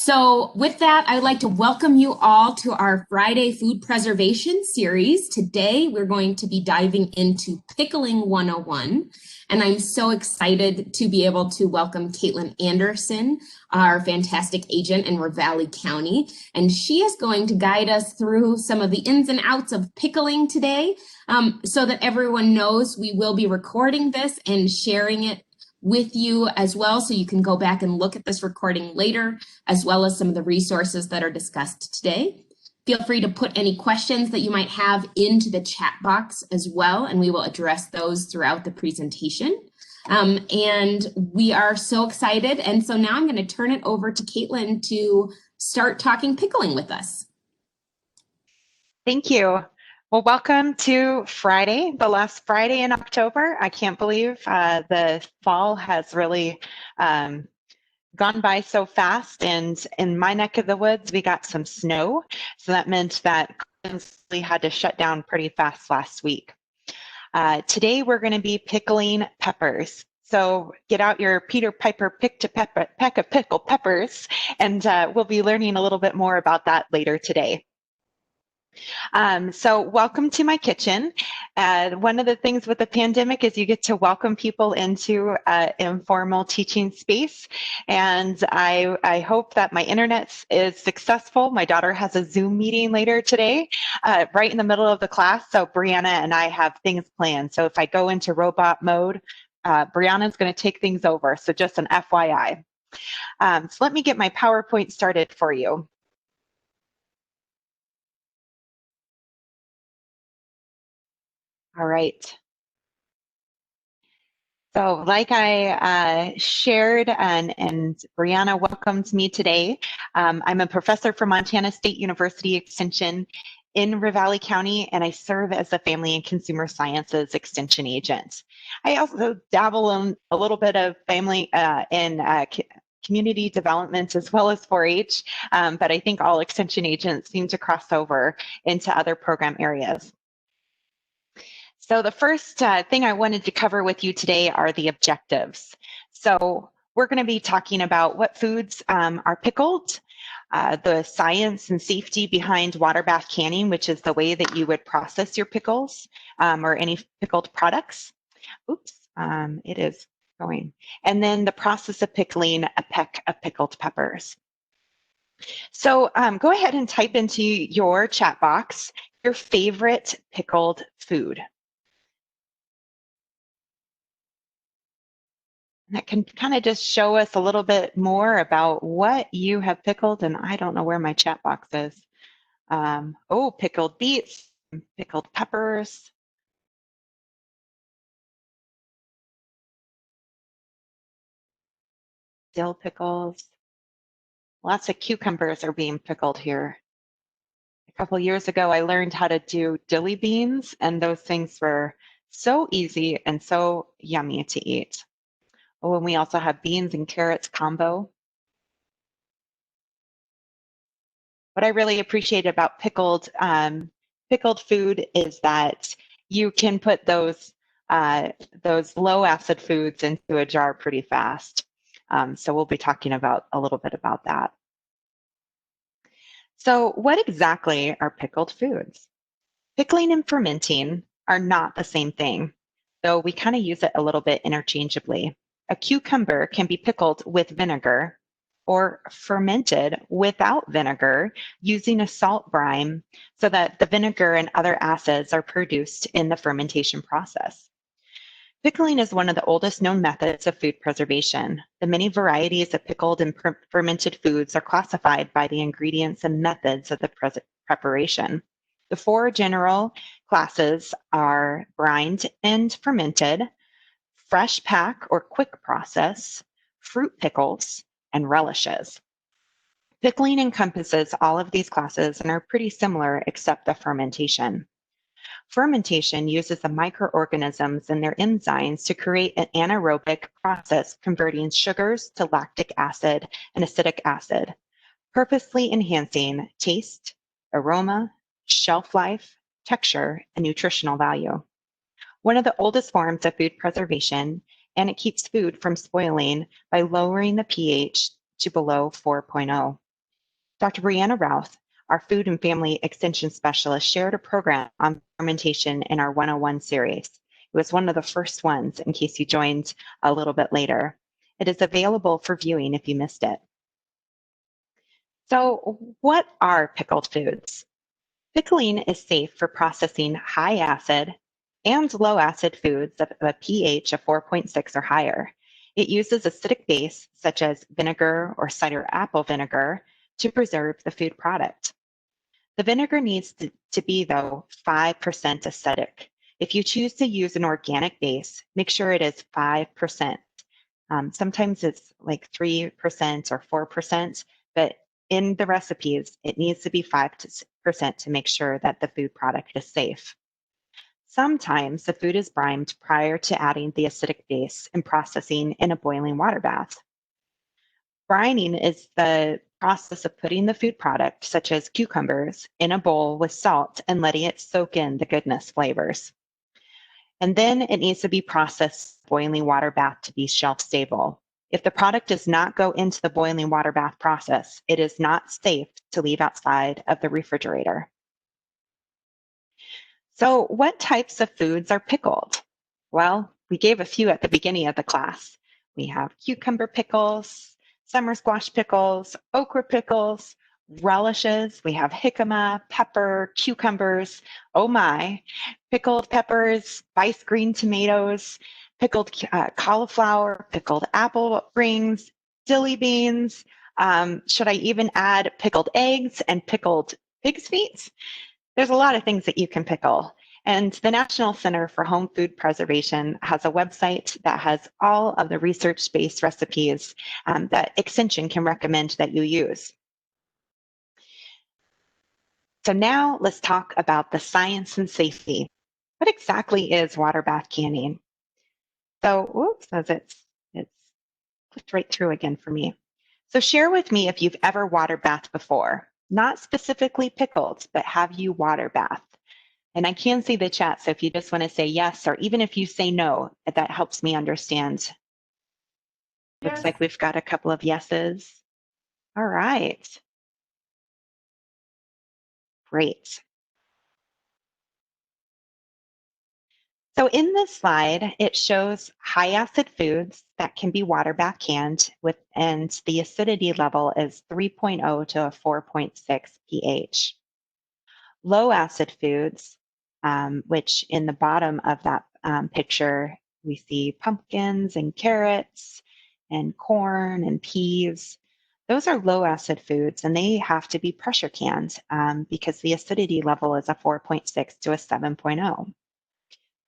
So with that, I'd like to welcome you all to our Friday Food Preservation series. Today, we're going to be diving into Pickling 101. And I'm so excited to be able to welcome Katelyn Andersen, our fantastic agent in Ravalli County. And she is going to guide us through some of the ins and outs of pickling today. So that everyone knows, we will be recording this and sharing it with you as well, so you can go back and look at this recording later, as well as some of the resources that are discussed today. Feel free to put any questions that you might have into the chat box as well, and we will address those throughout the presentation. And we are so excited. And so now I'm going to turn it over to Katelyn to start talking pickling with us. Thank you. Well, welcome to Friday, the last Friday in October. I can't believe the fall has really gone by so fast. And in my neck of the woods, we got some snow. So that meant that we had to shut down pretty fast last week. Today, we're going to be pickling peppers. So get out your Peter Piper peck of pickled peppers, and we'll be learning a little bit more about that later today. So welcome to my kitchen. One of the things with the pandemic is you get to welcome people into an informal teaching space. And I hope that my internet is successful. My daughter has a Zoom meeting later today, right in the middle of the class. So Brianna and I have things planned. So if I go into robot mode, Brianna is going to take things over. So just an FYI. So let me get my PowerPoint started for you. All right. So like I shared and Brianna welcomed me today, I'm a professor for Montana State University Extension in Ravalli County, and I serve as the Family and Consumer Sciences Extension Agent. I also dabble in a little bit of family community development as well as 4-H, but I think all extension agents seem to cross over into other program areas. So the first thing I wanted to cover with you today are the objectives. So we're going to be talking about what foods are pickled, the science and safety behind water bath canning, which is the way that you would process your pickles or any pickled products. Oops, it is going. And then the process of pickling a peck of pickled peppers. So go ahead and type into your chat box your favorite pickled food. That can kind of just show us a little bit more about what you have pickled. And I don't know where my chat box is. Oh, pickled beets, pickled peppers. Dill pickles. Lots of cucumbers are being pickled here. A couple years ago, I learned how to do dilly beans, and those things were so easy and so yummy to eat. Oh, and we also have beans and carrots combo. What I really appreciate about pickled food is that you can put those low acid foods into a jar pretty fast. So we'll be talking about a little bit about that. So what exactly are pickled foods? Pickling and fermenting are not the same thing, though we kind of use it a little bit interchangeably. A cucumber can be pickled with vinegar or fermented without vinegar using a salt brine so that the vinegar and other acids are produced in the fermentation process. Pickling is one of the oldest known methods of food preservation. The many varieties of pickled and fermented foods are classified by the ingredients and methods of the preparation. The 4 general classes are brined and fermented, fresh pack or quick process, fruit pickles, and relishes. Pickling encompasses all of these classes and are pretty similar except the fermentation. Fermentation uses the microorganisms and their enzymes to create an anaerobic process converting sugars to lactic acid and acetic acid, purposely enhancing taste, aroma, shelf life, texture, and nutritional value. One of the oldest forms of food preservation, and it keeps food from spoiling by lowering the pH to below 4.0. Dr. Brianna Routh, our Food and Family Extension Specialist, shared a program on fermentation in our 101 series. It was one of the first ones in case you joined a little bit later. It is available for viewing if you missed it. So, what are pickled foods? Pickling is safe for processing high acid and low acid foods of a pH of 4.6 or higher. It uses acidic base, such as vinegar or cider apple vinegar, to preserve the food product. The vinegar needs to be, though, 5% acidic. If you choose to use an organic base, make sure it is 5%. Sometimes it's like 3% or 4%, but in the recipes, it needs to be 5% to make sure that the food product is safe. Sometimes the food is brimed prior to adding the acidic base and processing in a boiling water bath. Brining is the process of putting the food product, such as cucumbers, in a bowl with salt and letting it soak in the goodness flavors. And then it needs to be processed in boiling water bath to be shelf stable. If the product does not go into the boiling water bath process, it is not safe to leave outside of the refrigerator. So, what types of foods are pickled? Well, we gave a few at the beginning of the class. We have cucumber pickles, summer squash pickles, okra pickles, relishes. We have jicama, pepper, cucumbers, oh my, pickled peppers, spice green tomatoes, pickled cauliflower, pickled apple rings, dilly beans. Should I even add pickled eggs and pickled pig's feet? There's a lot of things that you can pickle. And the National Center for Home Food Preservation has a website that has all of the research-based recipes that Extension can recommend that you use. So now let's talk about the science and safety. What exactly is water bath canning? So, whoops, as it's clicked right through again for me. So share with me if you've ever water bathed before, not specifically pickled, but have you water bathed? And I can see the chat, so if you just want to say yes, or even if you say no, that helps me understand. Yes. Looks like we've got a couple of yeses. All right. Great. So in this slide, it shows high acid foods that can be water bath canned with, and the acidity level is 3.0 to a 4.6 pH. Low acid foods, which in the bottom of that picture, we see pumpkins and carrots and corn and peas. Those are low acid foods and they have to be pressure canned because the acidity level is a 4.6 to a 7.0.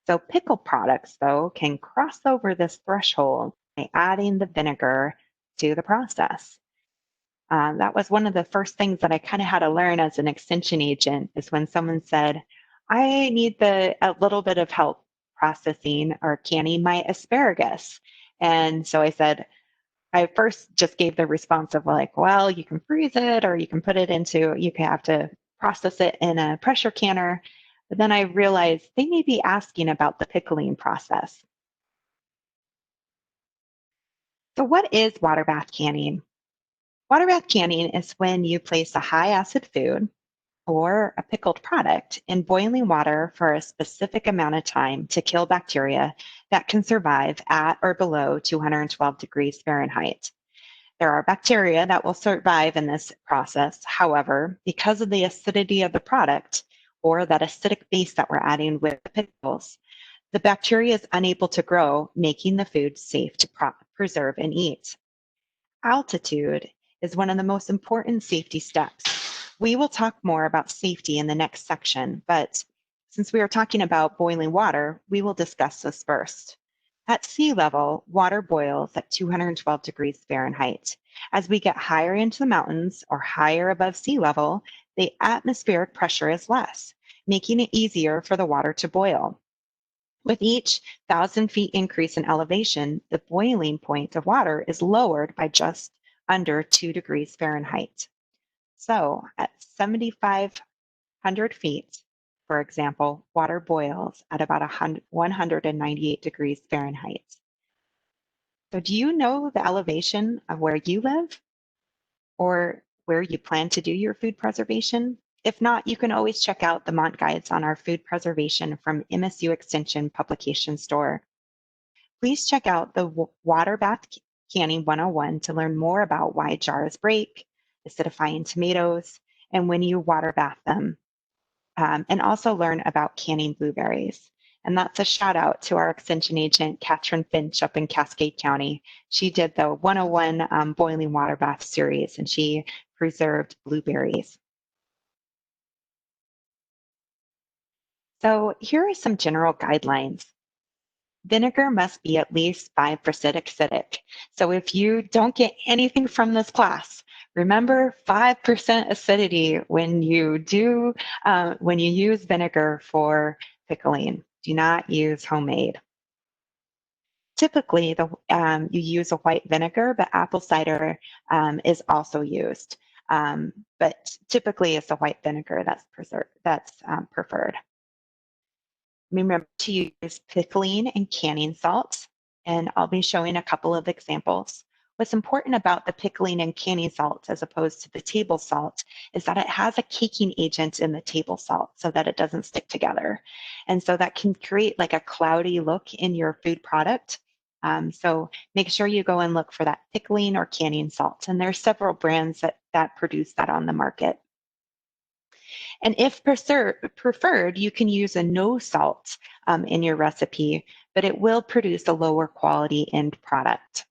So pickle products, though, can cross over this threshold by adding the vinegar to the process. That was one of the first things that I kind of had to learn as an extension agent is when someone said, I need a little bit of help processing or canning my asparagus. And so I said, I first just gave the response of like, well, you can freeze it or you can put it into, you can have to process it in a pressure canner. But then I realized they may be asking about the pickling process. So what is water bath canning? Water bath canning is when you place a high acid food or a pickled product in boiling water for a specific amount of time to kill bacteria that can survive at or below 212 degrees Fahrenheit. There are bacteria that will survive in this process. However, because of the acidity of the product or that acidic base that we're adding with the pickles, the bacteria is unable to grow, making the food safe to preserve and eat. Altitude is one of the most important safety steps. We will talk more about safety in the next section, but since we are talking about boiling water, we will discuss this first. At sea level, water boils at 212 degrees Fahrenheit. As we get higher into the mountains or higher above sea level, the atmospheric pressure is less, making it easier for the water to boil. With each 1,000 feet increase in elevation, the boiling point of water is lowered by just under 2 degrees Fahrenheit. So at 7,500 feet, for example, water boils at about 198 degrees Fahrenheit. So do you know the elevation of where you live? Or where you plan to do your food preservation? If not, you can always check out the Mont Guides on our food preservation from MSU Extension publication store. Please check out the Water Bath Canning 101 to learn more about why jars break, acidifying tomatoes, and when you water bath them, and also learn about canning blueberries. And that's a shout out to our extension agent, Katrin Finch up in Cascade County. She did the 101 boiling water bath series, and she preserved blueberries. So here are some general guidelines. Vinegar must be at least 5% acidic. So if you don't get anything from this class, remember 5% acidity when you use vinegar for pickling. Do not use homemade. Typically, you use a white vinegar, but apple cider is also used. But typically, it's a white vinegar that's preferred. Remember to use pickling and canning salts, and I'll be showing a couple of examples. What's important about the pickling and canning salts as opposed to the table salt is that it has a caking agent in the table salt so that it doesn't stick together. And so that can create like a cloudy look in your food product. So make sure you go and look for that pickling or canning salt. And there's several brands that produce that on the market. And if preferred, you can use a no salt in your recipe, but it will produce a lower quality end product.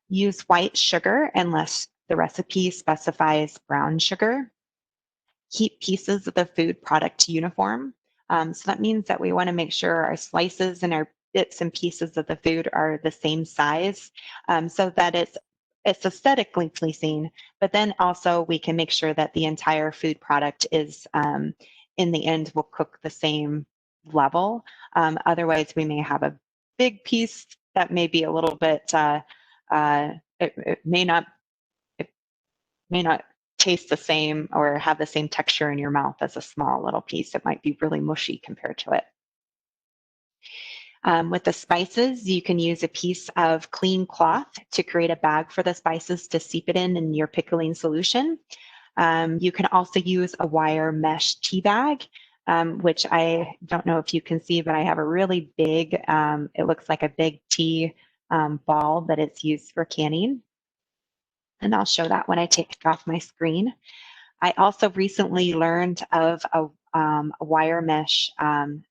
Use white sugar unless the recipe specifies brown sugar. Keep pieces of the food product uniform. So that means that we want to make sure our slices and our bits and pieces of the food are the same size so that it's aesthetically pleasing, but then also we can make sure that the entire food product is, in the end, will cook the same level. Otherwise, we may have a big piece that may be a little bit, it may not taste the same or have the same texture in your mouth as a small little piece. It might be really mushy compared to it. With the spices, you can use a piece of clean cloth to create a bag for the spices to steep it in your pickling solution. You can also use a wire mesh tea bag, which I don't know if you can see, but I have a really big, it looks like a big tea ball that it's used for canning. And I'll show that when I take it off my screen. I also recently learned of a wire mesh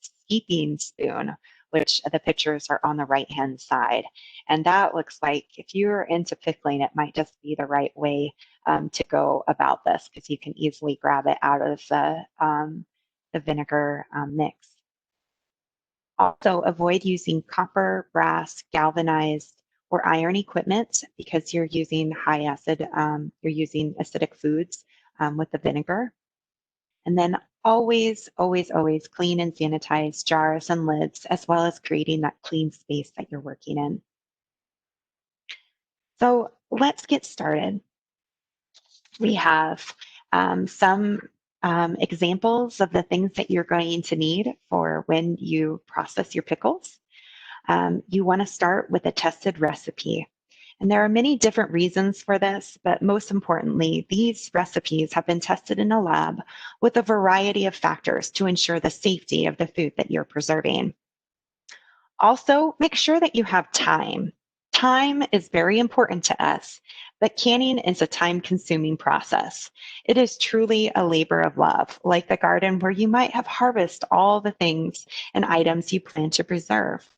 steeping spoon, which the pictures are on the right-hand side. And that looks like, if you're into pickling, it might just be the right way to go about this, because you can easily grab it out of the vinegar mix. Also, avoid using copper, brass, galvanized, or iron equipment because you're using high acid, you're using acidic foods with the vinegar. And then always, always, always clean and sanitize jars and lids, as well as creating that clean space that you're working in. So let's get started. We have some examples of the things that you're going to need for when you process your pickles. You want to start with a tested recipe. And there are many different reasons for this, but most importantly, these recipes have been tested in a lab with a variety of factors to ensure the safety of the food that you're preserving. Also, make sure that you have time. Time is very important to us, but canning is a time-consuming process. It is truly a labor of love, like the garden where you might have harvested all the things and items you plan to preserve.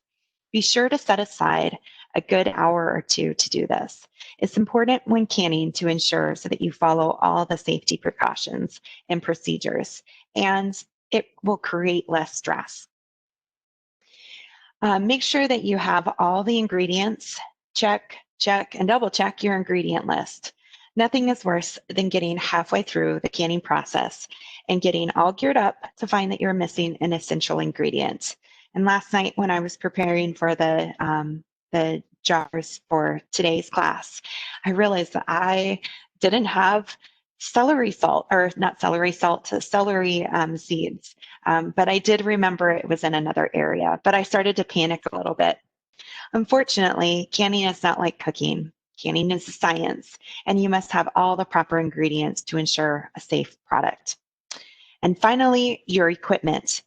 Be sure to set aside a good hour or two to do this. It's important when canning to ensure so that you follow all the safety precautions and procedures, and it will create less stress. Make sure that you have all the ingredients. Check, check, and double check your ingredient list. Nothing is worse than getting halfway through the canning process and getting all geared up to find that you're missing an essential ingredient. And last night when I was preparing for the jars for today's class, I realized that I didn't have celery salt, or not celery salt, celery seeds. But I did remember it was in another area, but I started to panic a little bit. Unfortunately, canning is not like cooking. Canning is a science, and you must have all the proper ingredients to ensure a safe product. And finally, your equipment.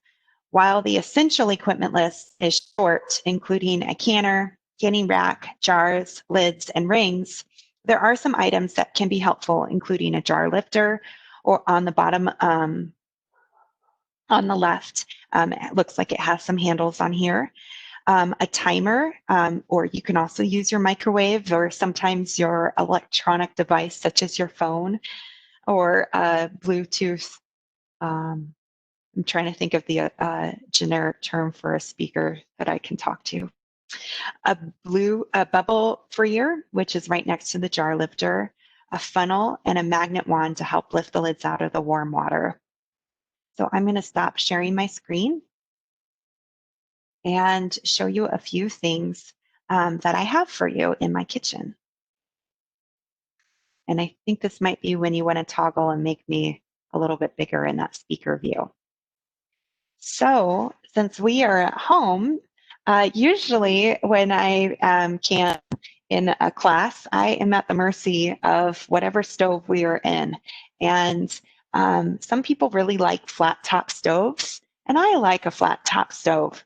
While the essential equipment list is short, including a canner, canning rack, jars, lids, and rings, there are some items that can be helpful, including a jar lifter, or on the bottom on the left, it looks like it has some handles on here. A timer, or you can also use your microwave or sometimes your electronic device, such as your phone or Bluetooth. I'm trying to think of the generic term for a speaker that I can talk to. A bubble freer, which is right next to the jar lifter, a funnel, and a magnet wand to help lift the lids out of the warm water. So I'm going to stop sharing my screen and show you a few things that I have for you in my kitchen. And I think this might be when you want to toggle and make me a little bit bigger in that speaker view. So since we are at home, usually when I can in a class, I am at the mercy of whatever stove we are in. And some people really like flat top stoves, and I like a flat top stove.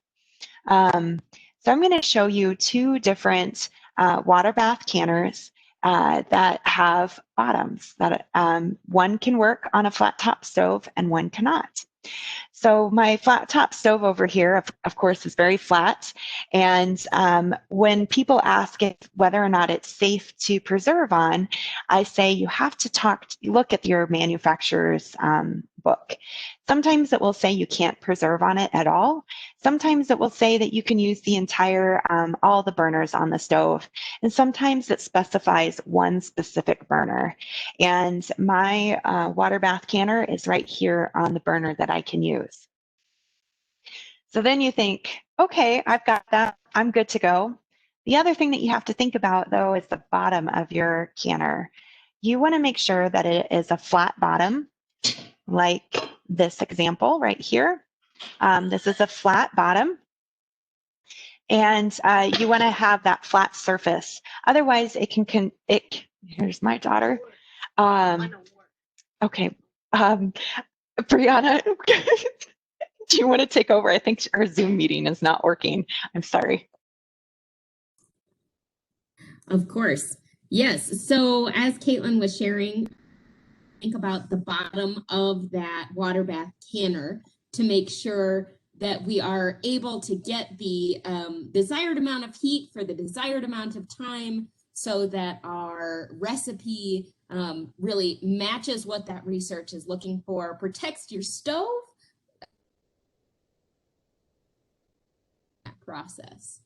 So I'm going to show you two different water bath canners that have bottoms. That one can work on a flat top stove and one cannot. So my flat top stove over here, of course, is very flat. And when people ask whether or not it's safe to preserve on, I say you have to look at your manufacturer's book. Sometimes it will say you can't preserve on it at all. Sometimes it will say that you can use the entire, all the burners on the stove. And sometimes it specifies one specific burner. And my water bath canner is right here on the burner that I can use. So then you think, okay, I've got that, I'm good to go. The other thing that you have to think about, though, is the bottom of your canner. You want to make sure that it is a flat bottom, like this example right here. This is a flat bottom. And you want to have that flat surface. Otherwise, here's my daughter. Okay. Brianna, do you want to take over? I think our Zoom meeting is not working. I'm sorry. Of course. Yes. So as Katelyn was sharing, think about the bottom of that water bath canner to make sure that we are able to get the desired amount of heat for the desired amount of time so that our recipe really matches what that research is looking for, protects your stove process.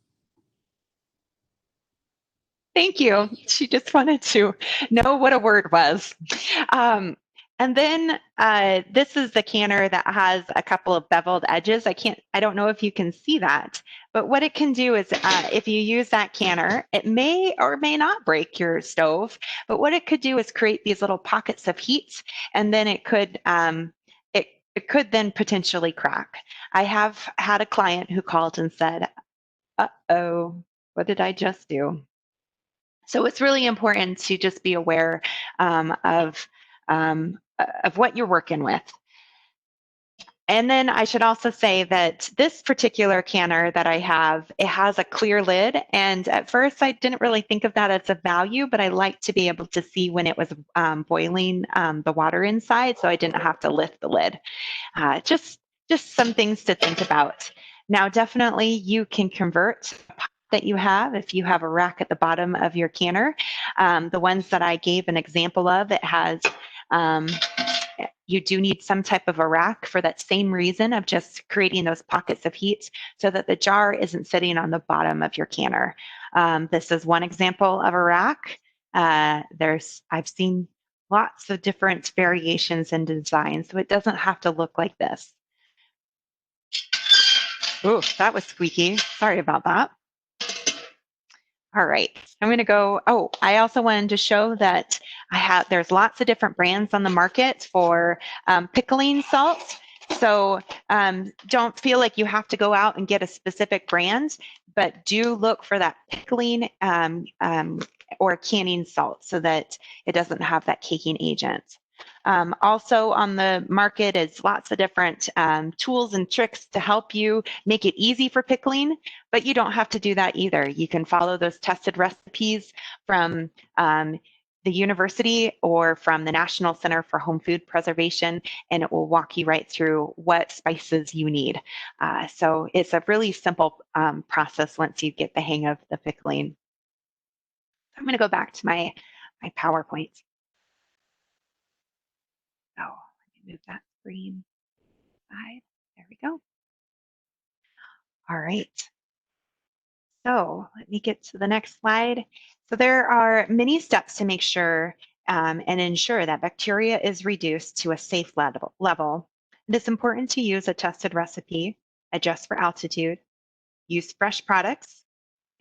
Thank you. She just wanted to know what a word was. And then this is the canner that has a couple of beveled edges. I don't know if you can see that, but what it can do is if you use that canner, it may or may not break your stove, but what it could do is create these little pockets of heat, and then it could then potentially crack. I have had a client who called and said, uh-oh, what did I just do? So it's really important to just be aware of what you're working with. And then I should also say that this particular canner that I have, it has a clear lid. And at first I didn't really think of that as a value, but I like to be able to see when it was boiling the water inside, so I didn't have to lift the lid. Just some things to think about. Now, definitely you can convert that you have if you have a rack at the bottom of your canner. The ones that I gave an example of, it has you do need some type of a rack for that same reason of just creating those pockets of heat so that the jar isn't sitting on the bottom of your canner. This is one example of a rack. I've seen lots of different variations in design, so it doesn't have to look like this. Ooh, that was squeaky. Sorry about that. All right, I'm going to go. Oh, I also wanted to show that there's lots of different brands on the market for pickling salt. So don't feel like you have to go out and get a specific brand, but do look for that pickling or canning salt so that it doesn't have that caking agent. Also on the market is lots of different tools and tricks to help you make it easy for pickling, but you don't have to do that either. You can follow those tested recipes from the university or from the National Center for Home Food Preservation, and it will walk you right through what spices you need. So it's a really simple process once you get the hang of the pickling. I'm going to go back to my PowerPoint. So let me move that screen side. There we go. All right. So let me get to the next slide. So there are many steps to make sure and ensure that bacteria is reduced to a safe level. It is important to use a tested recipe, adjust for altitude, use fresh products,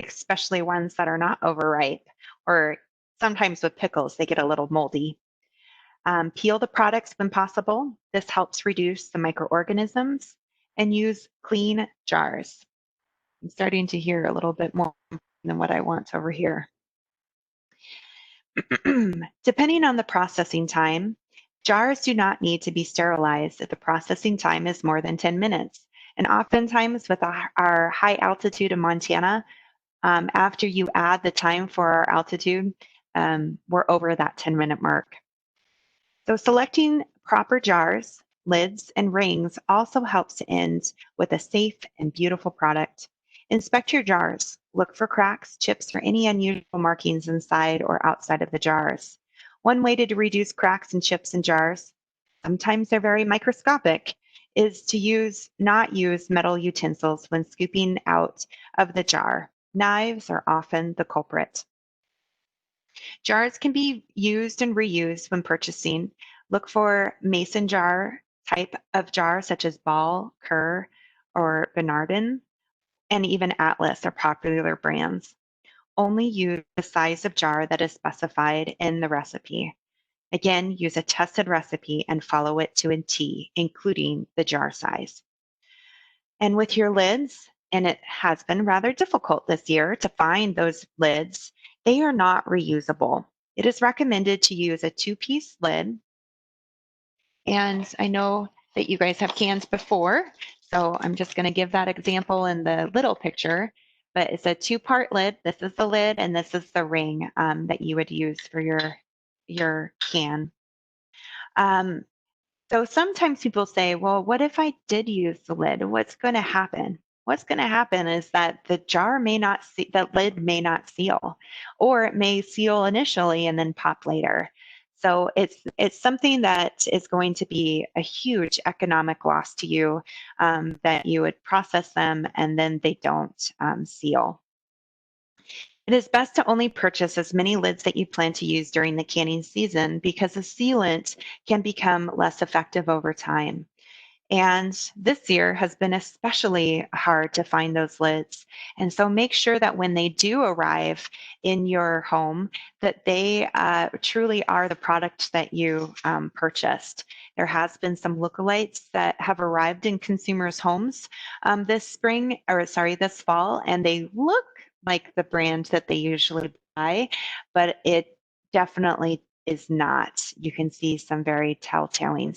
especially ones that are not overripe, or sometimes with pickles, they get a little moldy. Peel the products when possible. This helps reduce the microorganisms, and use clean jars. I'm starting to hear a little bit more than what I want over here. Depending on the processing time, jars do not need to be sterilized if the processing time is more than 10 minutes. And oftentimes with our high altitude in Montana, after you add the time for our altitude, we're over that 10-minute mark. So selecting proper jars, lids, and rings also helps to end with a safe and beautiful product. Inspect your jars. Look for cracks, chips, or any unusual markings inside or outside of the jars. One way to reduce cracks and chips in jars, sometimes they're very microscopic, is to not use metal utensils when scooping out of the jar. Knives are often the culprit. Jars can be used and reused when purchasing. Look for mason jar type of jar, such as Ball, Kerr, or Bernardin, and even Atlas are popular brands. Only use the size of jar that is specified in the recipe. Again, use a tested recipe and follow it to a T, including the jar size. And with your lids, and it has been rather difficult this year to find those lids, they are not reusable. It is recommended to use a 2-piece lid. And I know that you guys have cans before, so I'm just going to give that example in the little picture. But it's a 2-part lid. This is the lid, and this is the ring that you would use for your can. So sometimes people say, well, what if I did use the lid? What's going to happen? What's going to happen is that the lid may not seal, or it may seal initially and then pop later. So it's something that is going to be a huge economic loss to you, that you would process them and then they don't seal. It is best to only purchase as many lids that you plan to use during the canning season, because the sealant can become less effective over time. And this year has been especially hard to find those lids. And so make sure that when they do arrive in your home, that they truly are the product that you purchased. There has been some lookalikes that have arrived in consumers' homes this fall, and they look like the brand that they usually buy, but it definitely is not. You can see some very telltale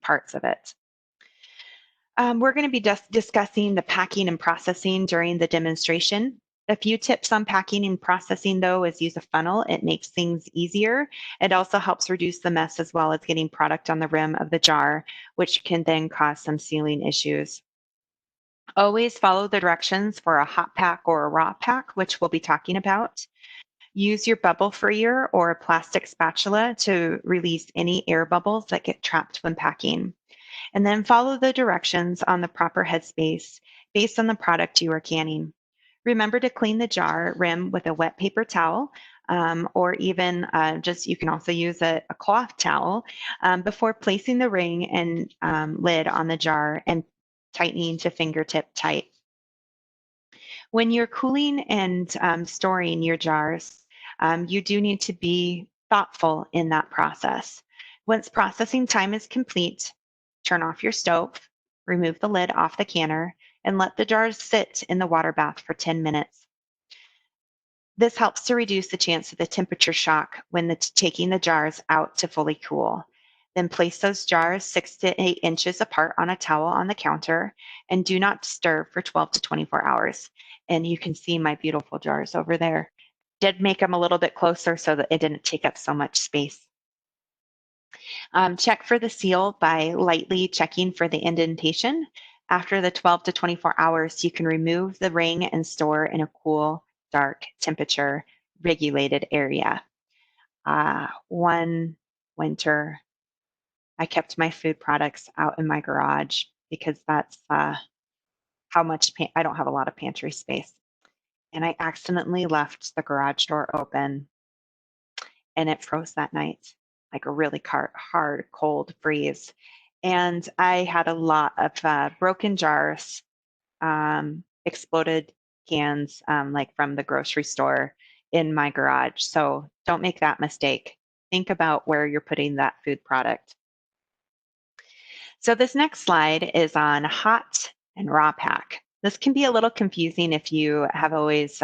parts of it. We're going to be discussing the packing and processing during the demonstration. A few tips on packing and processing, though, is use a funnel. It makes things easier. It also helps reduce the mess, as well as getting product on the rim of the jar, which can then cause some sealing issues. Always follow the directions for a hot pack or a raw pack, which we'll be talking about. Use your bubble freer or a plastic spatula to release any air bubbles that get trapped when packing. And then follow the directions on the proper headspace based on the product you are canning. Remember to clean the jar rim with a wet paper towel, or even you can also use a cloth towel before placing the ring and lid on the jar and tightening to fingertip tight. When you're cooling and storing your jars, you do need to be thoughtful in that process. Once processing time is complete, turn off your stove, remove the lid off the canner, and let the jars sit in the water bath for 10 minutes. This helps to reduce the chance of the temperature shock when taking the jars out to fully cool. Then place those jars 6 to 8 inches apart on a towel on the counter and do not disturb for 12 to 24 hours. And you can see my beautiful jars over there. Did make them a little bit closer so that it didn't take up so much space. Check for the seal by lightly checking for the indentation. After the 12 to 24 hours, you can remove the ring and store in a cool, dark, temperature regulated area. One winter, I kept my food products out in my garage because that's how much I don't have a lot of pantry space. And I accidentally left the garage door open and it froze that night, like a really hard, cold freeze. And I had a lot of broken jars, exploded cans, like from the grocery store in my garage. So don't make that mistake. Think about where you're putting that food product. So this next slide is on hot and raw pack. This can be a little confusing if you have always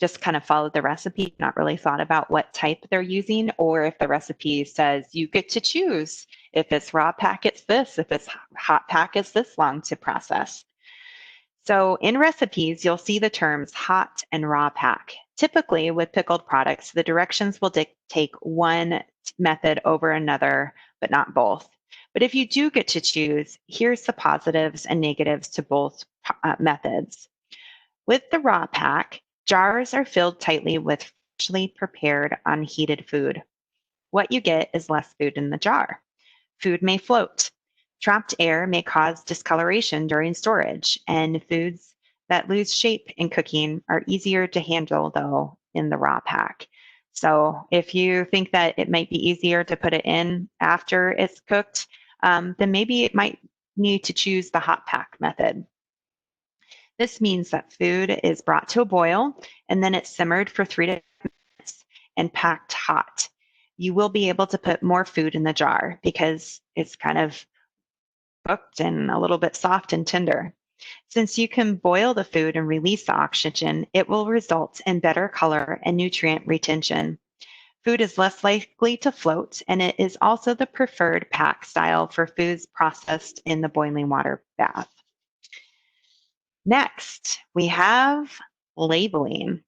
just kind of followed the recipe, not really thought about what type they're using, or if the recipe says you get to choose. If it's raw pack, it's this. If it's hot pack, it's this long to process. So in recipes, you'll see the terms hot and raw pack. Typically with pickled products, the directions will dictate one method over another, but not both. But if you do get to choose, here's the positives and negatives to both methods. With the raw pack, jars are filled tightly with freshly prepared unheated food. What you get is less food in the jar. Food may float. Trapped air may cause discoloration during storage, and foods that lose shape in cooking are easier to handle, though, in the raw pack. So if you think that it might be easier to put it in after it's cooked, then maybe it might need to choose the hot pack method. This means that food is brought to a boil and then it's simmered for 3 to 5 minutes and packed hot. You will be able to put more food in the jar because it's kind of cooked and a little bit soft and tender. Since you can boil the food and release the oxygen, it will result in better color and nutrient retention. Food is less likely to float, and it is also the preferred pack style for foods processed in the boiling water bath. Next, we have labeling.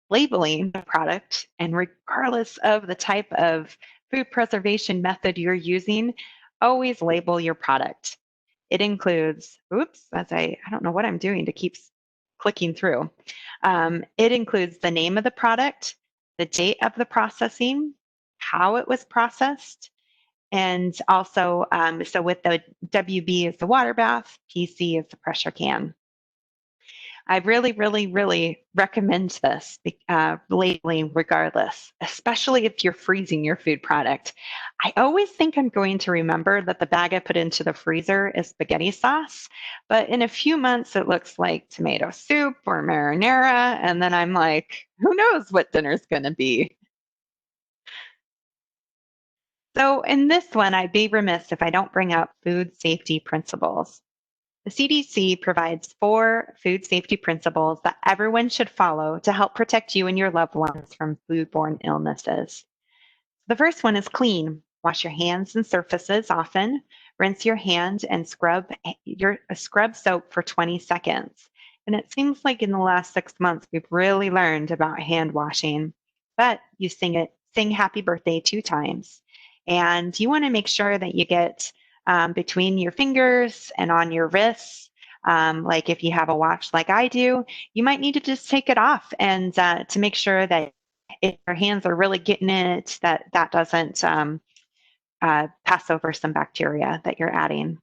Labeling the product, and regardless of the type of food preservation method you're using, always label your product. It includes, I don't know what I'm doing to keep clicking through. It includes the name of the product, the date of the processing, how it was processed, and also, so with the WB is the water bath, PC is the pressure can. I really, really, really recommend this labeling regardless, especially if you're freezing your food product. I always think I'm going to remember that the bag I put into the freezer is spaghetti sauce, but in a few months it looks like tomato soup or marinara, and then I'm like, who knows what dinner's going to be? So in this one, I'd be remiss if I don't bring up food safety principles. The CDC provides 4 food safety principles that everyone should follow to help protect you and your loved ones from foodborne illnesses. The first one is clean. Wash your hands and surfaces often. Rinse your hand and scrub soap for 20 seconds. And it seems like in the last 6 months, we've really learned about hand washing. But you sing happy birthday 2 times. And you want to make sure that you get between your fingers and on your wrists. Like if you have a watch like I do, you might need to just take it off and to make sure that if your hands are really getting in it, that doesn't pass over some bacteria that you're adding.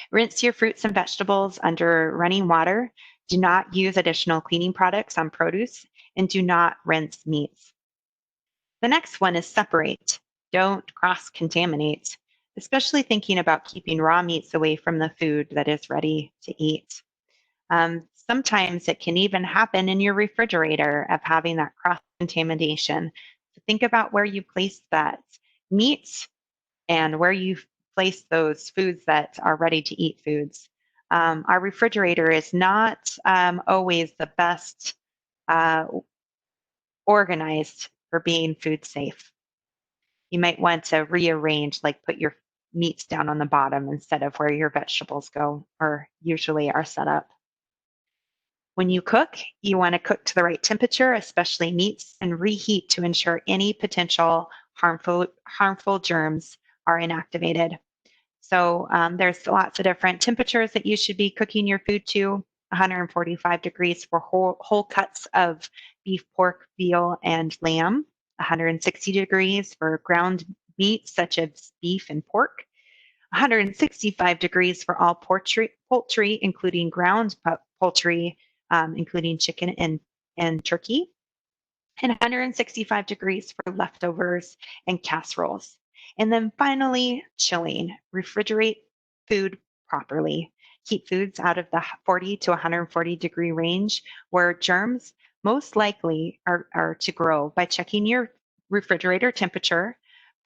Rinse your fruits and vegetables under running water. Do not use additional cleaning products on produce, and do not rinse meats. The next one is separate. Don't cross-contaminate, especially thinking about keeping raw meats away from the food that is ready to eat. Sometimes it can even happen in your refrigerator of having that cross-contamination. So think about where you place that meat and where you place those foods that are ready to eat foods. Our refrigerator is not always the best uh, organized for being food safe. You might want to rearrange, like put your meats down on the bottom instead of where your vegetables go or usually are set up. When you cook, you want to cook to the right temperature, especially meats, and reheat to ensure any potential harmful germs are inactivated. So there's lots of different temperatures that you should be cooking your food to. 145 degrees for whole cuts of beef, pork, veal, and lamb. 160 degrees for ground meat such as beef and pork. 165 degrees for all poultry including ground poultry, including chicken and turkey. And 165 degrees for leftovers and casseroles. And then finally, chilling. Refrigerate food properly. Keep foods out of the 40 to 140 degree range where germs most likely are to grow by checking your refrigerator temperature,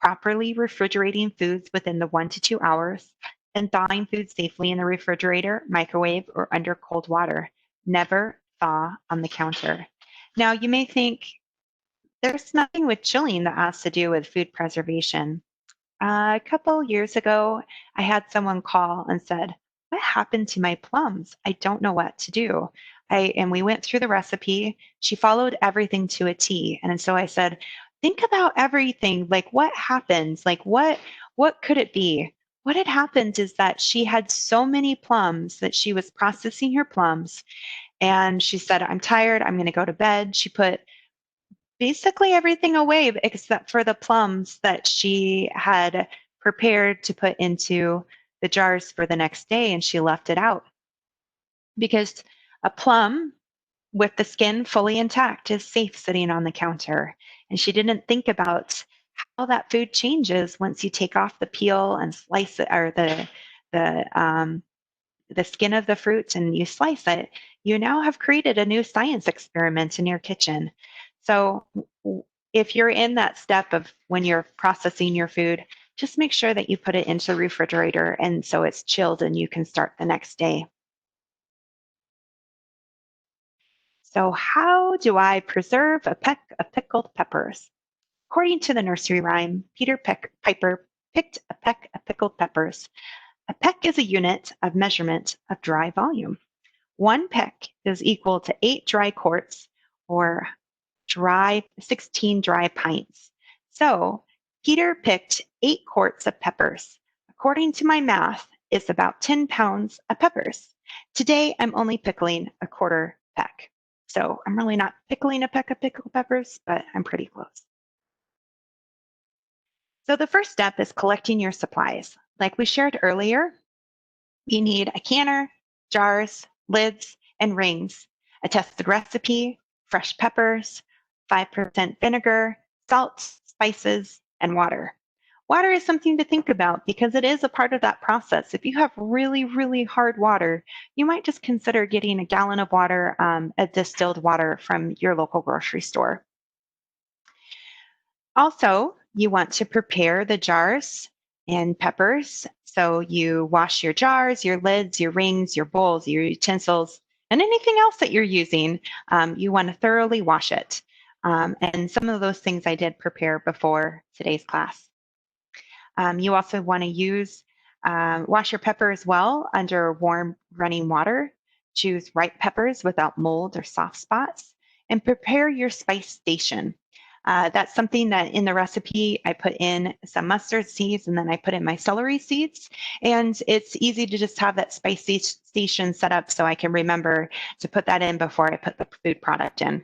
properly refrigerating foods within the 1 to 2 hours, and thawing food safely in the refrigerator, microwave, or under cold water. Never thaw on the counter. Now, you may think there's nothing with chilling that has to do with food preservation. A couple years ago, I had someone call and said, "What happened to my plums? I don't know what to do." And we went through the recipe. She followed everything to a T. And so I said, think about everything. Like what happened? Like what could it be? What had happened is that she had so many plums that she was processing her plums. And she said, "I'm tired. I'm going to go to bed." She put basically everything away except for the plums that she had prepared to put into the jars for the next day, and she left it out because a plum with the skin fully intact is safe sitting on the counter. And she didn't think about how that food changes once you take off the peel and slice it, or the skin of the fruit, and you slice it. You now have created a new science experiment in your kitchen. So if you're in that step of when you're processing your food, just make sure that you put it into the refrigerator and so it's chilled and you can start the next day. So how do I preserve a peck of pickled peppers? According to the nursery rhyme, Piper picked a peck of pickled peppers. A peck is a unit of measurement of dry volume. One peck is equal to 8 dry quarts or 16 dry pints. So Peter picked 8 quarts of peppers. According to my math, it's about 10 pounds of peppers. Today, I'm only pickling a quarter peck. So I'm really not pickling a peck of pickled peppers, but I'm pretty close. So the first step is collecting your supplies. Like we shared earlier, you need a canner, jars, lids, and rings, a tested recipe, fresh peppers, 5% vinegar, salt, spices, and water. Water is something to think about because it is a part of that process. If you have really, really hard water, you might just consider getting a gallon of water, a distilled water from your local grocery store. Also, you want to prepare the jars and peppers. So you wash your jars, your lids, your rings, your bowls, your utensils, and anything else that you're using. You want to thoroughly wash it. And some of those things I did prepare before today's class. You also want to wash your peppers well under warm running water. Choose ripe peppers without mold or soft spots, and prepare your spice station. That's something that in the recipe, I put in some mustard seeds and then I put in my celery seeds. And it's easy to just have that spice station set up so I can remember to put that in before I put the food product in.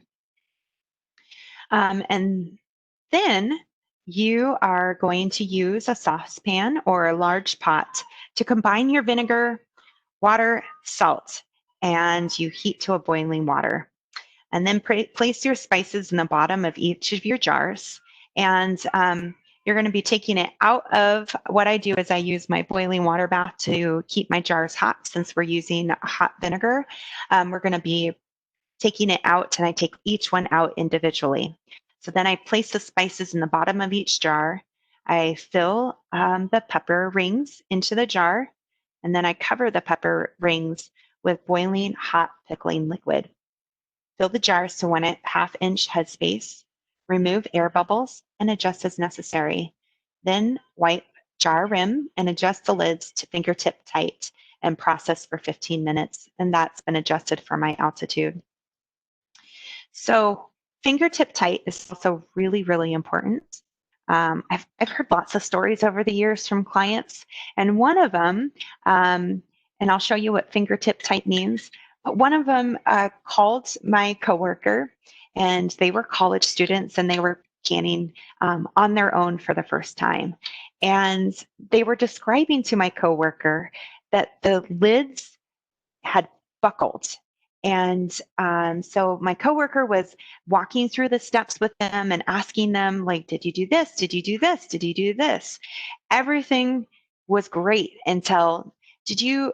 And then you are going to use a saucepan or a large pot to combine your vinegar, water, salt, and you heat to a boiling water. And then place your spices in the bottom of each of your jars. And you're going to be taking it out of, what I do is I use my boiling water bath to keep my jars hot since we're using hot vinegar. We're going to be taking it out, and I take each one out individually. So then I place the spices in the bottom of each jar. I fill the pepper rings into the jar. and then I cover the pepper rings with boiling hot pickling liquid. Fill the jars to 1/2 inch headspace. Remove air bubbles and adjust as necessary. Then wipe jar rim and adjust the lids to fingertip tight and process for 15 minutes. And that's been adjusted for my altitude. So fingertip tight is also really, really important. I've heard lots of stories over the years from clients, and one of them, and I'll show you what fingertip tight means. But one of them called my coworker, and they were college students, and they were canning on their own for the first time. And they were describing to my coworker that the lids had buckled. And so my coworker was walking through the steps with them and asking them, like, did you do this? Did you do this? Did you do this? Everything was great until, did you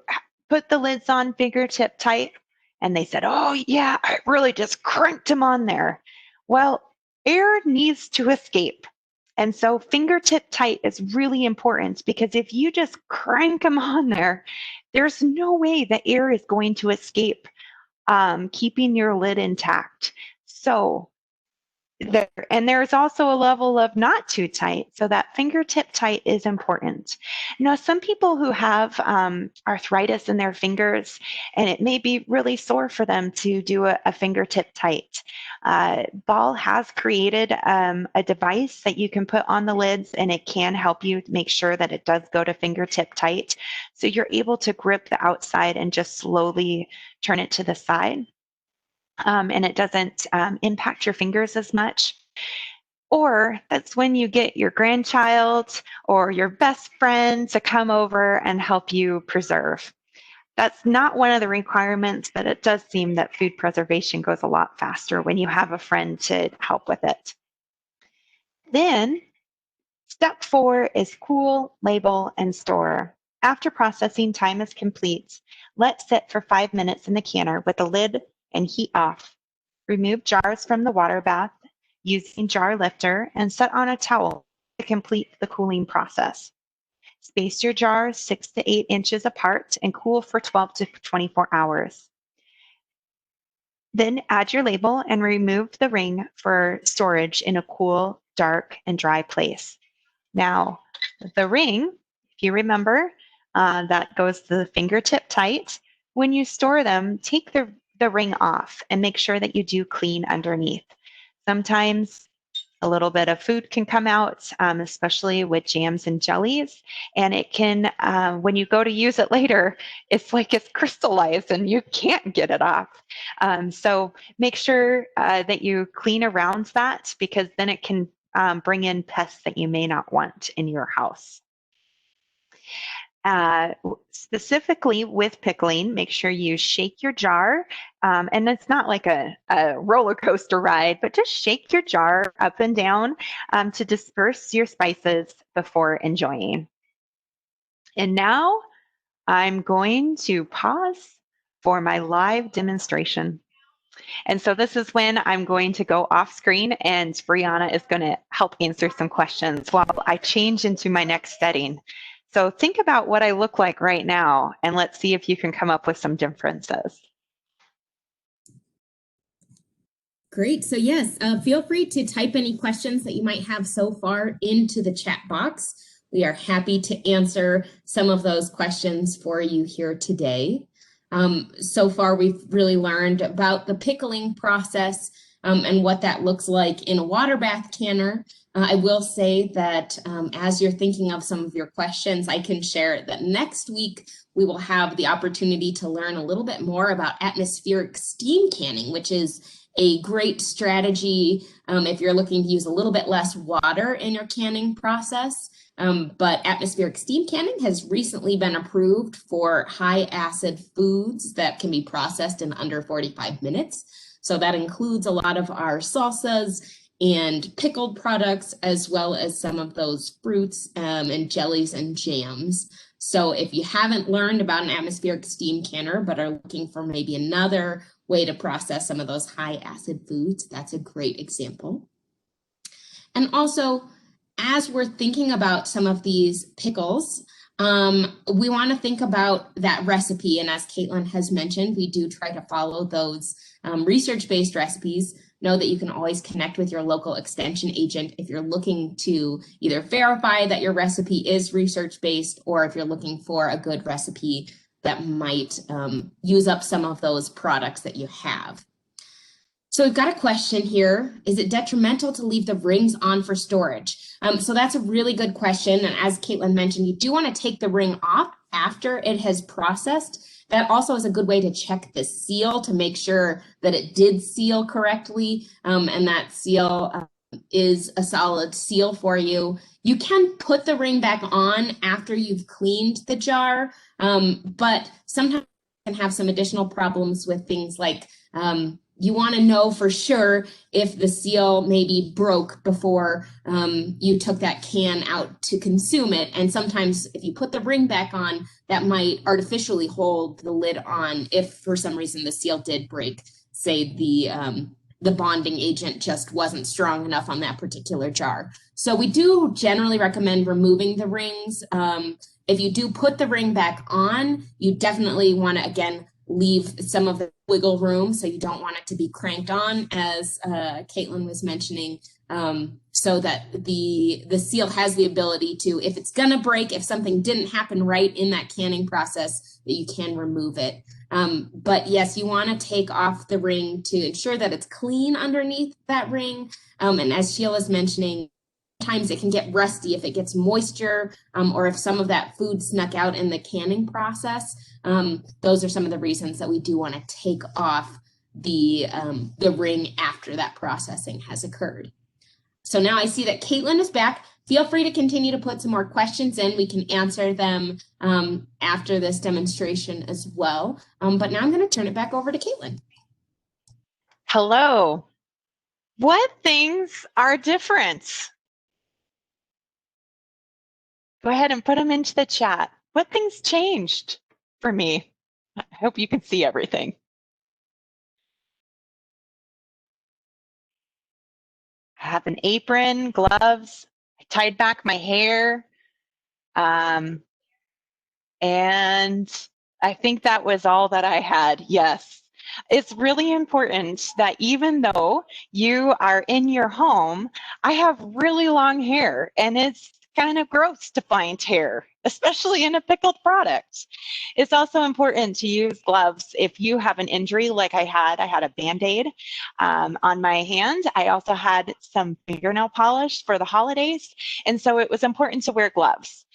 put the lids on fingertip tight? And they said, oh, yeah, I really just cranked them on there. Well, air needs to escape. And so fingertip tight is really important, because if you just crank them on there, there's no way the air is going to escape, keeping your lid intact. So there's also a level of not too tight, so that fingertip tight is important. Now, some people who have arthritis in their fingers, and it may be really sore for them to do a fingertip tight. Ball has created a device that you can put on the lids, and it can help you make sure that it does go to fingertip tight. So you're able to grip the outside and just slowly turn it to the side. And it doesn't impact your fingers as much. Or that's when you get your grandchild or your best friend to come over and help you preserve. That's not one of the requirements, but it does seem that food preservation goes a lot faster when you have a friend to help with it. Then step 4 is cool, label, and store. After processing time is complete, let sit for 5 minutes in the canner with the lid and heat off. Remove jars from the water bath using jar lifter and set on a towel to complete the cooling process. Space your jars 6 to 8 inches apart and cool for 12 to 24 hours. Then add your label and remove the ring for storage in a cool, dark, and dry place. Now, the ring, if you remember, that goes to the fingertip tight. When you store them, take the ring off and make sure that you do clean underneath. Sometimes a little bit of food can come out, especially with jams and jellies, and it can, when you go to use it later, it's like it's crystallized and you can't get it off. So make sure that you clean around that, because then it can bring in pests that you may not want in your house. Specifically with pickling, make sure you shake your jar. And it's not like a roller coaster ride, but just shake your jar up and down to disperse your spices before enjoying. And now I'm going to pause for my live demonstration. And so this is when I'm going to go off screen, and Brianna is going to help answer some questions while I change into my next setting. So think about what I look like right now, and let's see if you can come up with some differences. Great. So yes, feel free to type any questions that you might have so far into the chat box. We are happy to answer some of those questions for you here today. So far, we've really learned about the pickling process and what that looks like in a water bath canner. I will say that as you're thinking of some of your questions, I can share that next week we will have the opportunity to learn a little bit more about atmospheric steam canning, which is a great strategy if you're looking to use a little bit less water in your canning process. But atmospheric steam canning has recently been approved for high acid foods that can be processed in under 45 minutes. So that includes a lot of our salsas and pickled products, as well as some of those fruits and jellies and jams. So if you haven't learned about an atmospheric steam canner, but are looking for maybe another way to process some of those high acid foods, that's a great example. And also, as we're thinking about some of these pickles, We want to think about that recipe. And as Katelyn has mentioned, we do try to follow those research-based recipes. Know that you can always connect with your local extension agent if you're looking to either verify that your recipe is research-based, or if you're looking for a good recipe that might use up some of those products that you have. So we've got a question here. Is it detrimental to leave the rings on for storage? So that's a really good question. And as Katelyn mentioned, you do want to take the ring off after it has processed. That also is a good way to check the seal to make sure that it did seal correctly, and that seal is a solid seal for you. You can put the ring back on after you've cleaned the jar, but sometimes you can have some additional problems with things like you want to know for sure if the seal maybe broke before you took that can out to consume it. And sometimes if you put the ring back on, that might artificially hold the lid on if for some reason the seal did break. Say the bonding agent just wasn't strong enough on that particular jar. So we do generally recommend removing the rings. If you do put the ring back on, you definitely want to, again, leave some of the wiggle room, so you don't want it to be cranked on, as Katelyn was mentioning, so that the seal has the ability to, if it's gonna break, if something didn't happen right in that canning process, that you can remove it. But yes, you want to take off the ring to ensure that it's clean underneath that ring. And as Sheila's mentioning, sometimes it can get rusty if it gets moisture, or if some of that food snuck out in the canning process. Those are some of the reasons that we do want to take off the ring after that processing has occurred. So now I see that Katelyn is back. Feel free to continue to put some more questions in. We can answer them after this demonstration as well. But now I'm going to turn it back over to Katelyn. Hello. What things are different? Go ahead and put them into the chat. What things changed for me? I hope you can see everything. I have an apron, gloves, I tied back my hair, and I think that was all that I had. Yes. It's really important that even though you are in your home, I have really long hair, and it's kind of gross to find hair, especially in a pickled product. It's also important to use gloves if you have an injury like I had. I had a Band-Aid on my hand. I also had some fingernail polish for the holidays, and so it was important to wear gloves.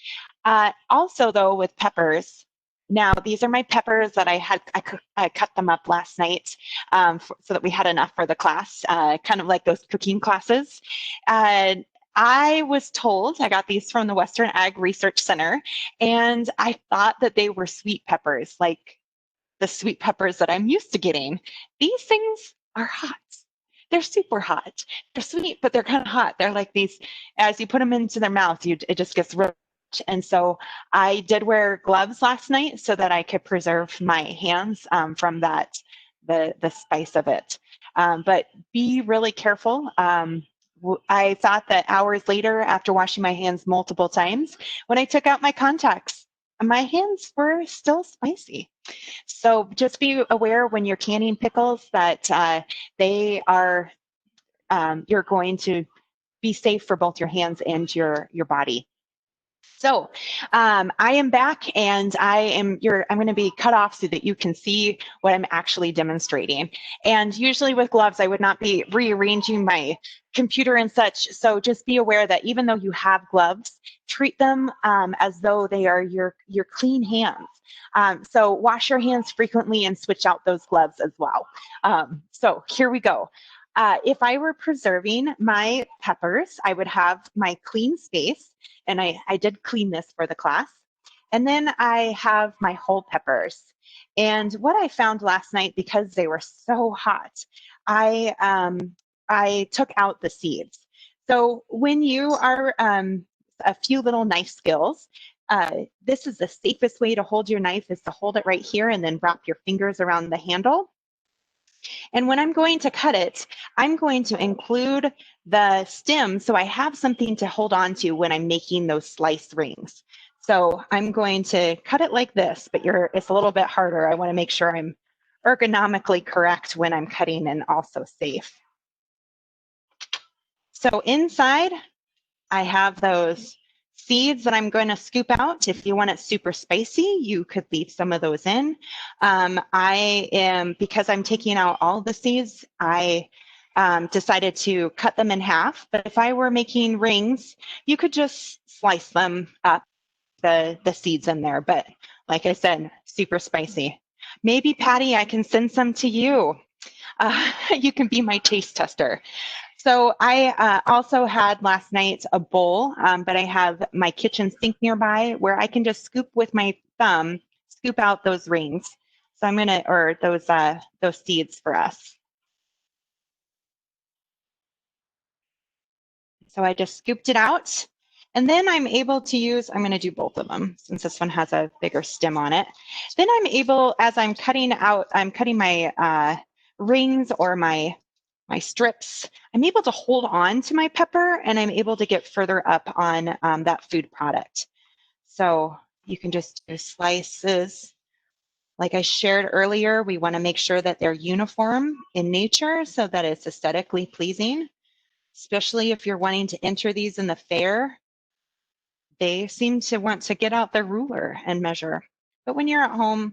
Also, though, with peppers, now these are my peppers that I cut them up last night so that we had enough for the class, kind of like those cooking classes. I was told, I got these from the Western Ag Research Center, and I thought that they were sweet peppers, like the sweet peppers that I'm used to getting. These things are hot. They're super hot. They're sweet, but they're kind of hot. They're like these, as you put them into their mouth, it just gets real. And so I did wear gloves last night so that I could preserve my hands from the spice of it. But be really careful. I thought that hours later, after washing my hands multiple times, when I took out my contacts, my hands were still spicy. So just be aware when you're canning pickles that they are, you're going to be safe for both your hands and your body. So I am back, and I'm going to be cut off so that you can see what I'm actually demonstrating. And usually with gloves, I would not be rearranging my computer and such. So just be aware that even though you have gloves, treat them as though they are your clean hands. So wash your hands frequently and switch out those gloves as well. So here we go. If I were preserving my peppers, I would have my clean space, and I did clean this for the class. And then I have my whole peppers. And what I found last night, because they were so hot, I took out the seeds. So when you are a few little knife skills, this is the safest way to hold your knife, is to hold it right here and then wrap your fingers around the handle. And when I'm going to cut it, I'm going to include the stem so I have something to hold on to when I'm making those slice rings. So I'm going to cut it like this, but it's a little bit harder. I want to make sure I'm ergonomically correct when I'm cutting and also safe. So inside, I have those seeds that I'm going to scoop out. If you want it super spicy, you could leave some of those in. Because I'm taking out all the seeds, I decided to cut them in half. But if I were making rings, you could just slice them up, the seeds in there. But like I said, super spicy. Maybe, Patty, I can send some to you. You can be my taste tester. So I also had last night a bowl, but I have my kitchen sink nearby where I can just scoop with my thumb, scoop out those rings. So I'm gonna, or those seeds for us. So I just scooped it out. And then I'm able to use, I'm gonna do both of them since this one has a bigger stem on it. Then I'm able, as I'm cutting my rings or my strips, I'm able to hold on to my pepper and I'm able to get further up on that food product. So you can just do slices. Like I shared earlier, we want to make sure that they're uniform in nature so that it's aesthetically pleasing, especially if you're wanting to enter these in the fair. They seem to want to get out their ruler and measure. But when you're at home,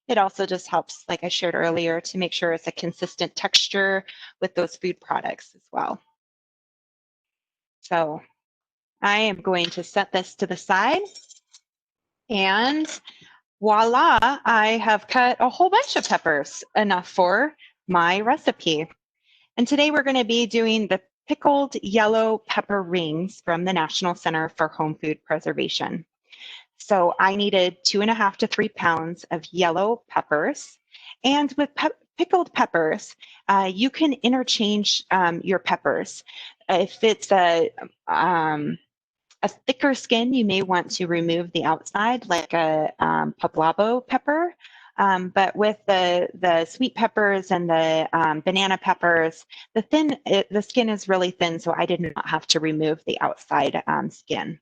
it also just helps, like I shared earlier, to make sure it's a consistent texture with those food products as well. So I am going to set this to the side, and voila, I have cut a whole bunch of peppers, enough for my recipe. And today we're going to be doing the pickled yellow pepper rings from the National Center for Home Food Preservation. So I needed 2.5 to 3 pounds of yellow peppers. And with pickled peppers, you can interchange your peppers. If it's a thicker skin, you may want to remove the outside, like a poblano pepper. But with the sweet peppers and the banana peppers, the skin is really thin, so I did not have to remove the outside skin.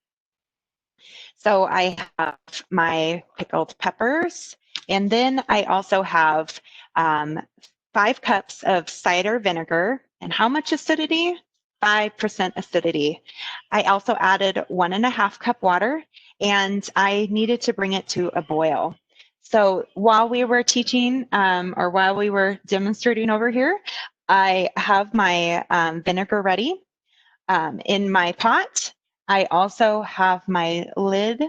So I have my pickled peppers, and then I also have 5 cups of cider vinegar. And how much acidity? 5% acidity. I also added 1.5 cup water, and I needed to bring it to a boil. So while we were teaching or while we were demonstrating over here, I have my vinegar ready in my pot. I also have my lid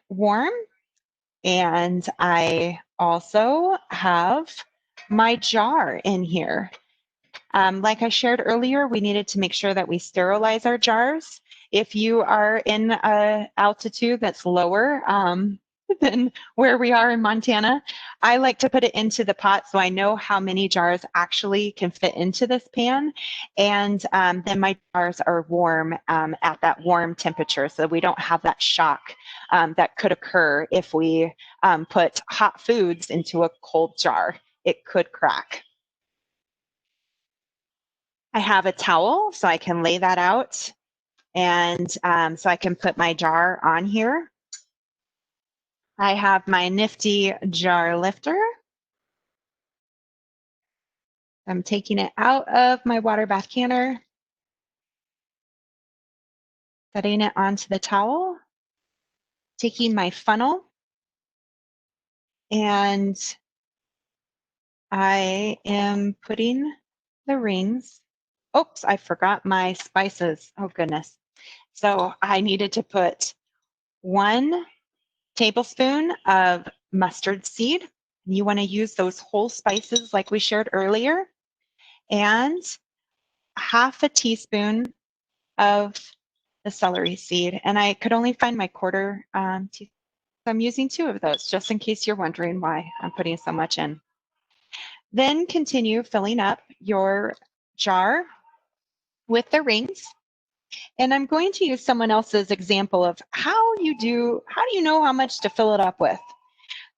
warm, and I also have my jar in here. Like I shared earlier, we needed to make sure that we sterilize our jars. If you are in an altitude that's lower than where we are in Montana, I like to put it into the pot so I know how many jars actually can fit into this pan. And then my jars are warm at that warm temperature so we don't have that shock that could occur if we put hot foods into a cold jar. It could crack. I have a towel so I can lay that out, and so I can put my jar on here. I have my nifty jar lifter. I'm taking it out of my water bath canner, setting it onto the towel, taking my funnel, and I am putting the rings. Oops, I forgot my spices. Oh, goodness. So I needed to put 1 tablespoon of mustard seed. You want to use those whole spices like we shared earlier, and 1/2 teaspoon of the celery seed. And I could only find my 1/4 teaspoon. So I'm using 2 of those just in case you're wondering why I'm putting so much in. Then continue filling up your jar with the rings. And I'm going to use someone else's example of how do you know how much to fill it up with?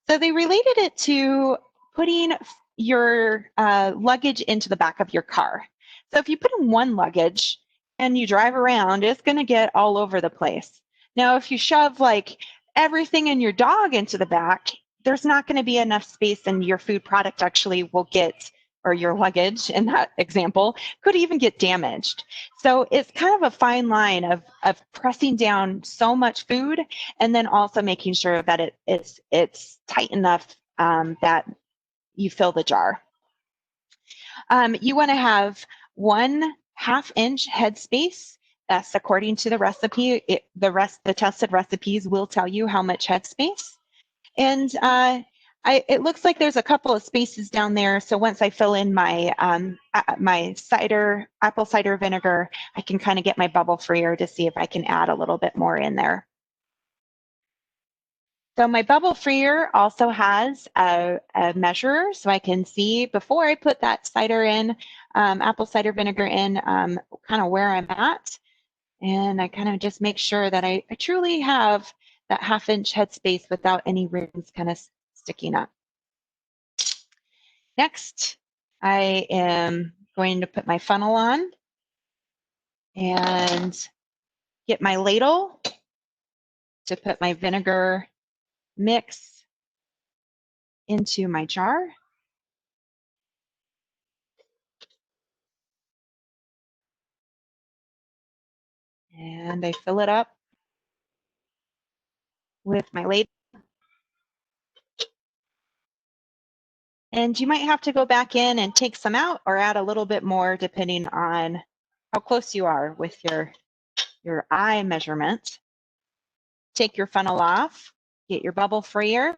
So they related it to putting your luggage into the back of your car. So if you put in 1 luggage and you drive around, it's going to get all over the place. Now, if you shove like everything in your dog into the back, there's not going to be enough space, and your food product actually will get, or your luggage in that example, could even get damaged. So it's kind of a fine line of pressing down so much food and then also making sure that it's tight enough that you fill the jar. You want to have 1/2 inch headspace. That's according to the recipe. The tested recipes will tell you how much headspace. And it looks like there's a couple of spaces down there. So once I fill in my my apple cider vinegar, I can kind of get my bubble freer to see if I can add a little bit more in there. So my bubble freer also has a measurer, so I can see before I put that cider in, apple cider vinegar in, kind of where I'm at. And I kind of just make sure that I truly have that 1/2 inch headspace without any rings kind of sticking up. Next, I am going to put my funnel on and get my ladle to put my vinegar mix into my jar. And I fill it up with my ladle. And you might have to go back in and take some out or add a little bit more depending on how close you are with your eye measurement. Take your funnel off, get your bubble freer.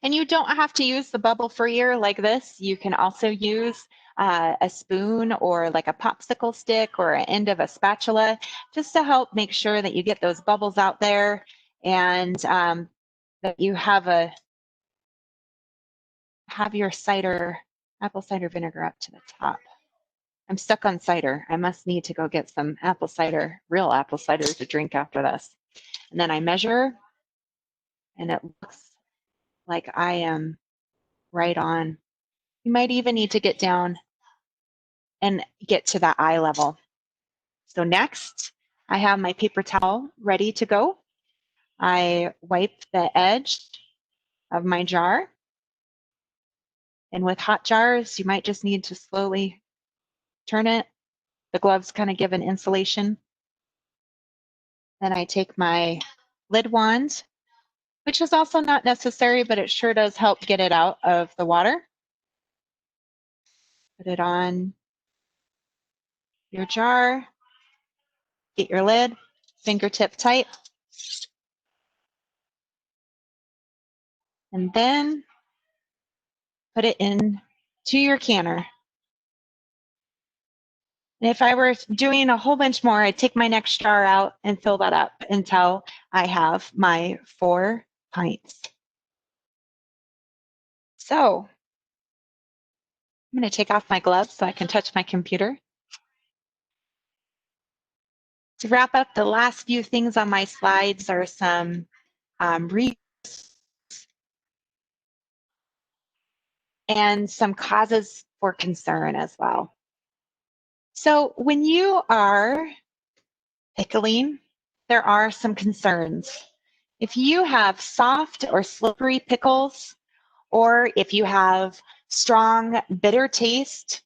And you don't have to use the bubble freer like this. You can also use a spoon or like a popsicle stick or an end of a spatula just to help make sure that you get those bubbles out there and that you have your apple cider vinegar up to the top. I'm stuck on cider. I must need to go get some real apple cider to drink after this. And then I measure, and it looks like I am right on. You might even need to get down and get to that eye level. So next, I have my paper towel ready to go. I wipe the edge of my jar. And with hot jars, you might just need to slowly turn it. The gloves kind of give an insulation. Then I take my lid wand, which is also not necessary, but it sure does help get it out of the water. Put it on your jar, get your lid, fingertip tight. And then put it in to your canner. And if I were doing a whole bunch more, I'd take my next jar out and fill that up until I have my 4 pints. So I'm going to take off my gloves so I can touch my computer. To wrap up, the last few things on my slides are some and some causes for concern as well. So when you are pickling, there are some concerns. If you have soft or slippery pickles, or if you have strong, bitter taste,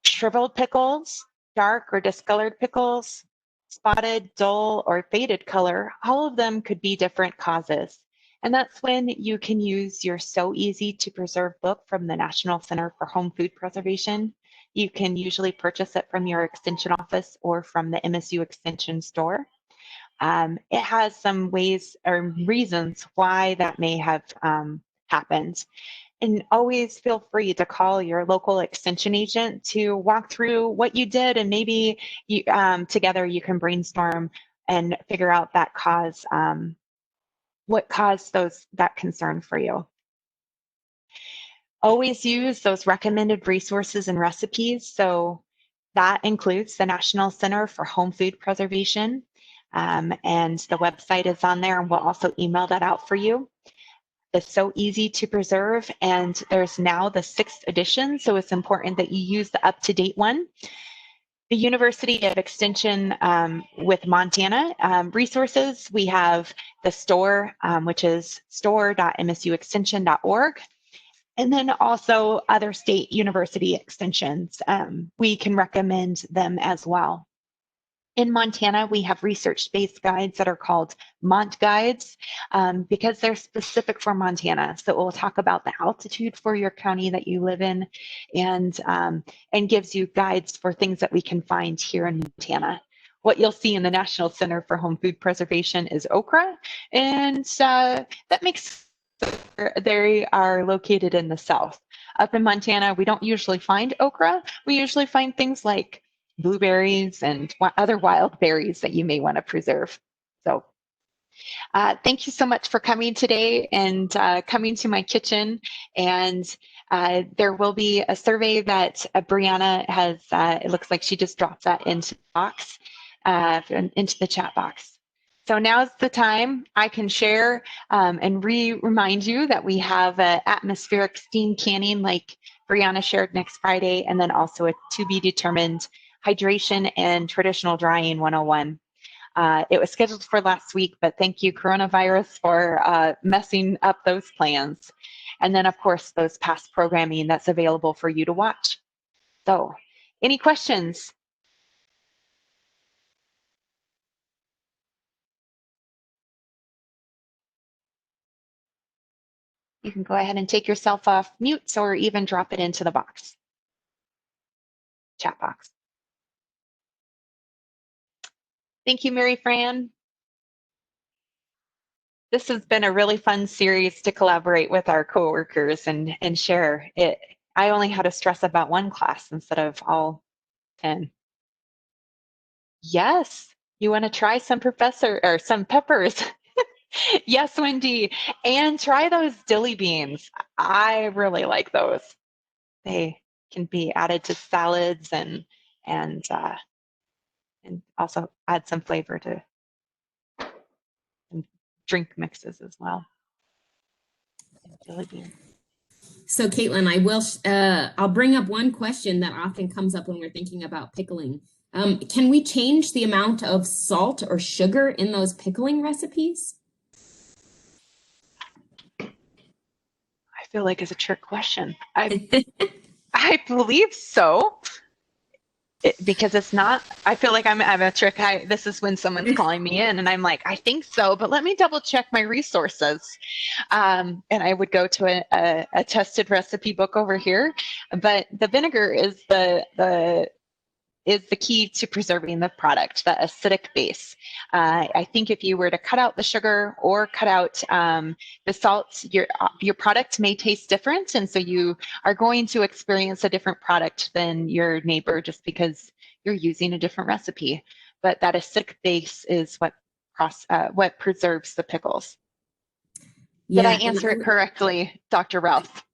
shriveled pickles, dark or discolored pickles, spotted, dull, or faded color, all of them could be different causes. And that's when you can use your So Easy to Preserve book from the National Center for Home Food Preservation. You can usually purchase it from your extension office or from the MSU extension store. It has some ways or reasons why that may have happened. And always feel free to call your local extension agent to walk through what you did, and maybe you, together you can brainstorm and figure out that cause, what caused that concern for you. Always use those recommended resources and recipes. So that includes the National Center for Home Food Preservation, and the website is on there, and we'll also email that out for you. It's So Easy to Preserve, and there's now the 6th edition, so it's important that you use the up-to-date one. the University of Extension with Montana resources. We have the store, which is store.msuextension.org. And then also other state university extensions. We can recommend them as well. In Montana, we have research-based guides that are called Mont Guides because they're specific for Montana. So it will talk about the altitude for your county that you live in and gives you guides for things that we can find here in Montana. What you'll see in the National Center for Home Food Preservation is okra, and that makes they are located in the south. Up in Montana, we don't usually find okra. We usually find things like blueberries and other wild berries that you may want to preserve. So thank you so much for coming today and coming to my kitchen. And there will be a survey that Brianna has, it looks like she just dropped that into the box, into the chat box. So now's the time I can share and remind you that we have atmospheric steam canning like Brianna shared next Friday, and then also a to be determined hydration and traditional drying 101. It was scheduled for last week, but thank you, coronavirus, for messing up those plans. And then, of course, those past programming that's available for you to watch. So, any questions? You can go ahead and take yourself off mute or even drop it into the box, chat box. Thank you, Mary Fran. This has been a really fun series to collaborate with our coworkers and share it. I only had to stress about one class instead of all 10. Yes, you want to try some peppers. Yes, Wendy, and try those dilly beans. I really like those. They can be added to salads and also add some flavor to drink mixes as well. Dilly beans. So Katelyn, I'll bring up one question that often comes up when we're thinking about pickling. Can we change the amount of salt or sugar in those pickling recipes? I feel like it's a trick question. I believe so. Because it's not, I feel like I'm a trick. This is when someone's calling me in and I'm like, I think so, but let me double check my resources. And I would go to a tested recipe book over here, but the vinegar is the key to preserving the product, the acidic base. I think if you were to cut out the sugar or cut out the salt, your product may taste different. And so you are going to experience a different product than your neighbor just because you're using a different recipe. But that acidic base is what preserves the pickles. Did I answer it correctly, Dr. Routh?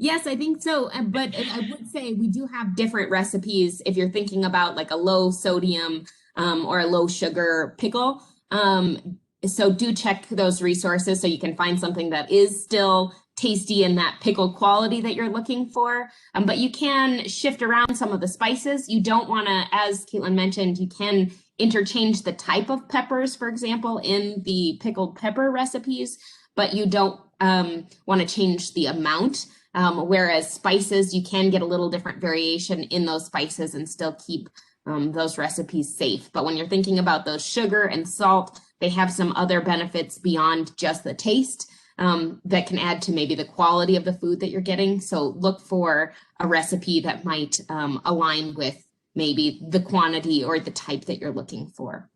Yes, I think so. But I would say we do have different recipes if you're thinking about like a low sodium or a low sugar pickle. So do check those resources so you can find something that is still tasty in that pickle quality that you're looking for. But you can shift around some of the spices. You don't want to, as Katelyn mentioned, you can interchange the type of peppers, for example, in the pickled pepper recipes, but you don't want to change the amount. Whereas spices, you can get a little different variation in those spices and still keep those recipes safe. But when you're thinking about those sugar and salt, they have some other benefits beyond just the taste that can add to maybe the quality of the food that you're getting. So look for a recipe that might align with maybe the quantity or the type that you're looking for.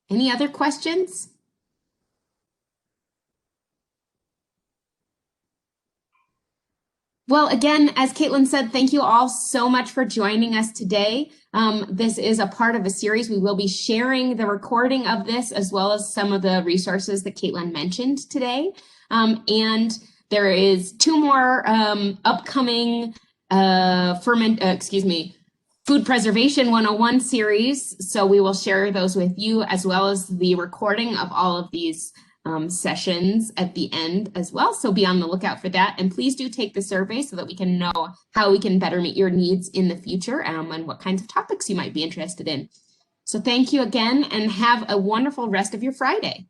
Any other questions? Well, again, as Katelyn said, thank you all so much for joining us today. This is a part of a series. We will be sharing the recording of this as well as some of the resources that Katelyn mentioned today. And there is 2 more upcoming Food Preservation 101 series. So we will share those with you as well as the recording of all of these sessions at the end as well. So be on the lookout for that. And please do take the survey so that we can know how we can better meet your needs in the future and what kinds of topics you might be interested in. So thank you again and have a wonderful rest of your Friday.